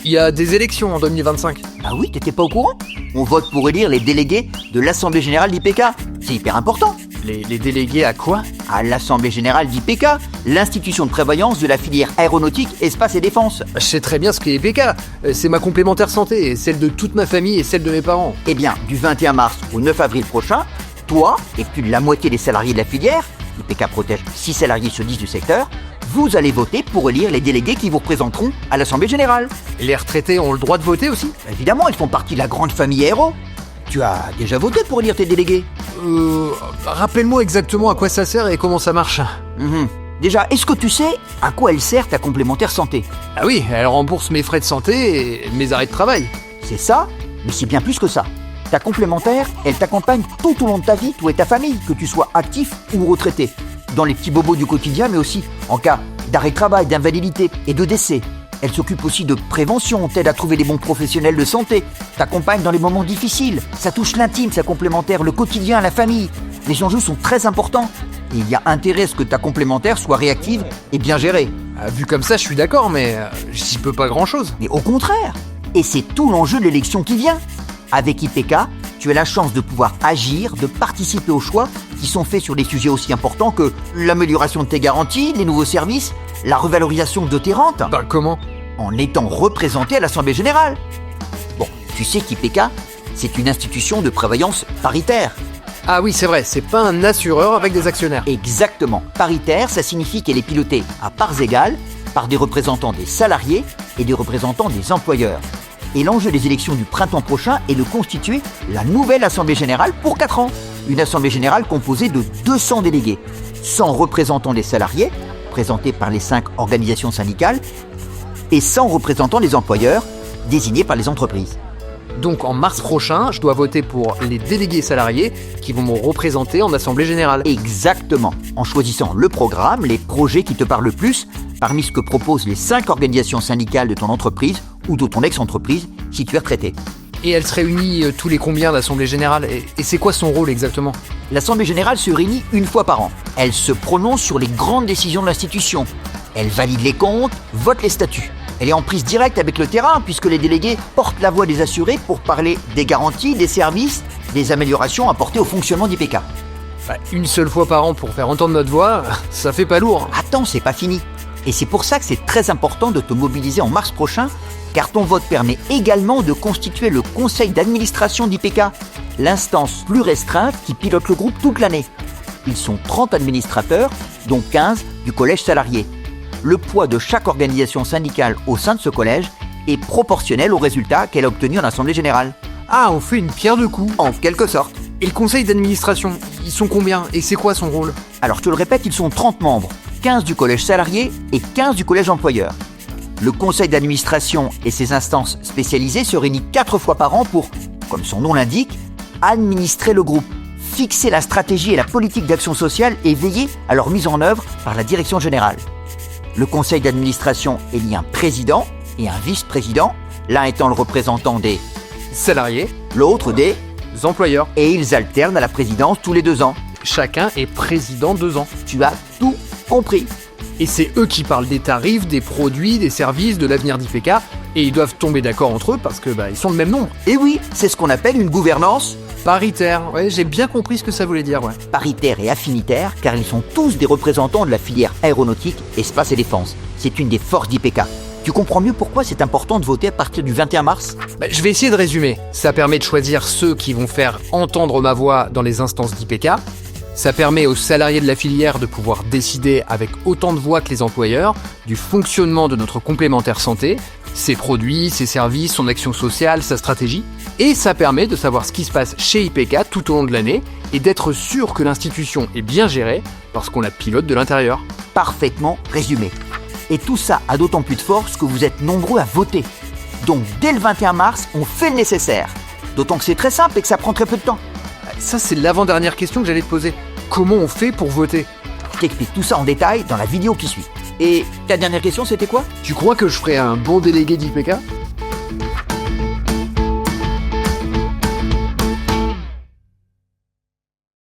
il y a des élections en 2025. Ah oui, t'étais pas au courant? On vote pour élire les délégués de l'Assemblée Générale d'IPK. C'est hyper important. Les délégués à quoi? À l'Assemblée Générale d'IPK, l'institution de prévoyance de la filière aéronautique, espace et défense. Je sais très bien ce qu'est IPK. C'est ma complémentaire santé, celle de toute ma famille et celle de mes parents. Eh bien, du 21 mars au 9 avril prochain, toi et plus de la moitié des salariés de la filière, IPK protège 6 salariés sur 10 du secteur, vous allez voter pour élire les délégués qui vous représenteront à l'Assemblée Générale. Les retraités ont le droit de voter aussi? Évidemment, ils font partie de la grande famille aéro. Tu as déjà voté pour élire tes délégués? Rappelle-moi exactement à quoi ça sert et comment ça marche. Déjà, est-ce que tu sais à quoi elle sert ta complémentaire santé? Ah oui, elle rembourse mes frais de santé et mes arrêts de travail. C'est ça, mais c'est bien plus que ça. Ta complémentaire, elle t'accompagne tout au long de ta vie, toi et ta famille, que tu sois actif ou retraité. Dans les petits bobos du quotidien, mais aussi en cas d'arrêt de travail, d'invalidité et de décès. Elle s'occupe aussi de prévention, t'aide à trouver les bons professionnels de santé, t'accompagne dans les moments difficiles. Ça touche l'intime, sa complémentaire, le quotidien, la famille. Les enjeux sont très importants. Et il y a intérêt à ce que ta complémentaire soit réactive et bien gérée. Vu comme ça, je suis d'accord, mais j'y peux pas grand-chose. Mais au contraire. Et c'est tout l'enjeu de l'élection qui vient. Avec IPK, tu as la chance de pouvoir agir, de participer aux choix qui sont faits sur des sujets aussi importants que l'amélioration de tes garanties, les nouveaux services, la revalorisation de tes rentes. Bah comment? En étant représenté à l'Assemblée Générale. Bon, tu sais qu'IPK, c'est une institution de prévoyance paritaire. Ah oui, c'est vrai, c'est pas un assureur avec des actionnaires. Exactement. Paritaire, ça signifie qu'elle est pilotée à parts égales par des représentants des salariés et des représentants des employeurs. Et l'enjeu des élections du printemps prochain est de constituer la nouvelle Assemblée Générale pour 4 ans. Une Assemblée Générale composée de 200 délégués, 100 représentants des salariés, présentés par les 5 organisations syndicales, et 100 représentants des employeurs, désignés par les entreprises. Donc en mars prochain, je dois voter pour les délégués salariés qui vont me représenter en Assemblée Générale. Exactement, en choisissant le programme, les projets qui te parlent le plus, parmi ce que proposent les 5 organisations syndicales de ton entreprise ou de ton ex-entreprise si tu es retraité. Et elle se réunit tous les combien d'Assemblée Générale? Et c'est quoi son rôle exactement? L'Assemblée Générale se réunit une fois par an. Elle se prononce sur les grandes décisions de l'institution. Elle valide les comptes, vote les statuts. Elle est en prise directe avec le terrain puisque les délégués portent la voix des assurés pour parler des garanties, des services, des améliorations apportées au fonctionnement d'IPK. Une seule fois par an pour faire entendre notre voix, ça fait pas lourd. Attends, c'est pas fini. Et c'est pour ça que c'est très important de te mobiliser en mars prochain, car ton vote permet également de constituer le conseil d'administration d'IPK, l'instance plus restreinte qui pilote le groupe toute l'année. Ils sont 30 administrateurs, dont 15 du collège salarié. Le poids de chaque organisation syndicale au sein de ce collège est proportionnel au résultat qu'elle a obtenu en Assemblée Générale. Ah, on fait une pierre deux coups. En quelque sorte. Et le conseil d'administration, ils sont combien? Et c'est quoi son rôle? Alors je te le répète, ils sont 30 membres, 15 du collège salarié et 15 du collège employeur. Le conseil d'administration et ses instances spécialisées se réunissent 4 fois par an pour, comme son nom l'indique, administrer le groupe, fixer la stratégie et la politique d'action sociale et veiller à leur mise en œuvre par la direction générale. Le conseil d'administration élit un président et un vice-président, l'un étant le représentant des salariés, l'autre des employeurs. Et ils alternent à la présidence tous les 2 ans. Chacun est président 2 ans. Tu as tout compris. Et c'est eux qui parlent des tarifs, des produits, des services, de l'avenir d'IPK, et ils doivent tomber d'accord entre eux parce que ils sont le même nombre. Et oui, c'est ce qu'on appelle une gouvernance paritaire. Ouais, j'ai bien compris ce que ça voulait dire, ouais. Paritaire et affinitaire, car ils sont tous des représentants de la filière aéronautique, espace et défense. C'est une des forces d'IPK. Tu comprends mieux pourquoi c'est important de voter à partir du 21 mars? Je vais essayer de résumer. Ça permet de choisir ceux qui vont faire entendre ma voix dans les instances d'IPK. Ça permet aux salariés de la filière de pouvoir décider avec autant de voix que les employeurs du fonctionnement de notre complémentaire santé, ses produits, ses services, son action sociale, sa stratégie. Et ça permet de savoir ce qui se passe chez IPK tout au long de l'année et d'être sûr que l'institution est bien gérée parce qu'on la pilote de l'intérieur. Parfaitement résumé. Et tout ça a d'autant plus de force que vous êtes nombreux à voter. Donc dès le 21 mars, on fait le nécessaire. D'autant que c'est très simple et que ça prend très peu de temps. Ça, c'est l'avant-dernière question que j'allais te poser. Comment on fait pour voter? Je t'explique tout ça en détail dans la vidéo qui suit. Et ta dernière question, c'était quoi? Tu crois que je ferai un bon délégué d'IPK?